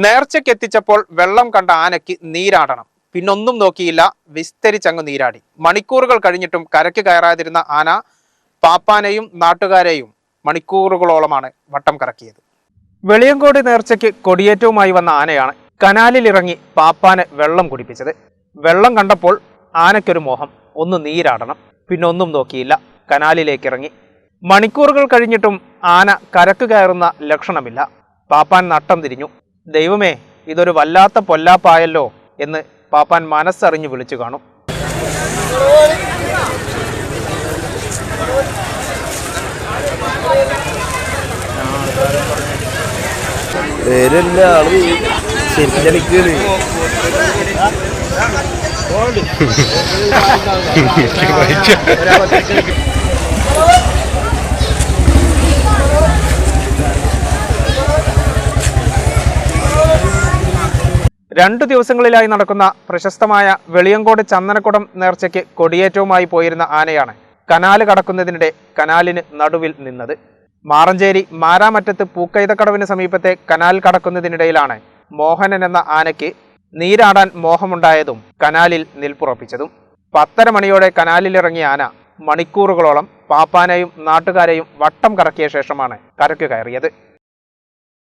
നേർച്ചയ്ക്കെത്തിച്ചപ്പോൾ വെള്ളം കണ്ട ആനയ്ക്ക് നീരാടണം. പിന്നൊന്നും നോക്കിയില്ല, വിസ്തരിച്ചങ്ങ് നീരാടി. മണിക്കൂറുകൾ കഴിഞ്ഞിട്ടും കരയ്ക്ക് കയറാതിരുന്ന ആന പാപ്പാനെയും നാട്ടുകാരെയും മണിക്കൂറുകളോളമാണ് വട്ടം കറക്കിയത്. വെളിയങ്കോട് നേർച്ചയ്ക്ക് കൊടിയേറ്റവുമായി വന്ന ആനയാണ് കനാലിലിറങ്ങി പാപ്പാനെ വെള്ളം കുടിപ്പിച്ചത്. വെള്ളം കണ്ടപ്പോൾ ആനയ്ക്കൊരു മോഹം, ഒന്ന് നീരാടണം. പിന്നൊന്നും നോക്കിയില്ല, കനാലിലേക്കിറങ്ങി. മണിക്കൂറുകൾ കഴിഞ്ഞിട്ടും ആന കരക്ക് കയറുന്ന ലക്ഷണമില്ല. പാപ്പാൻ നട്ടം തിരിഞ്ഞു. ദൈവമേ, ഇതൊരു വല്ലാത്ത പൊല്ലാപ്പായല്ലോ എന്ന് പാപ്പാൻ മനസ്സറിഞ്ഞു വിളിച്ചു കാണും. രണ്ടു ദിവസങ്ങളിലായി നടക്കുന്ന പ്രശസ്തമായ വെളിയങ്കോട് ചന്ദനക്കുടം നേർച്ചയ്ക്ക് കൊടിയേറ്റവുമായി പോയിരുന്ന ആനയാണ് കനാല് കടക്കുന്നതിനിടെ കനാലിന് നടുവിൽ നിന്നത്. മാറഞ്ചേരി മാരാമറ്റത്ത് പൂക്കൈതക്കടവിന് സമീപത്തെ കനാൽ കടക്കുന്നതിനിടയിലാണ് മോഹനൻ എന്ന ആനയ്ക്ക് നീരാടാൻ മോഹമുണ്ടായതും കനാലിൽ നിൽപ്പുറപ്പിച്ചതും. 10:30 മണിയോടെ കനാലിലിറങ്ങിയ ആന മണിക്കൂറുകളോളം പാപ്പാനെയും നാട്ടുകാരെയും വട്ടം കറക്കിയ ശേഷമാണ് കരയ്ക്ക് കയറിയത്.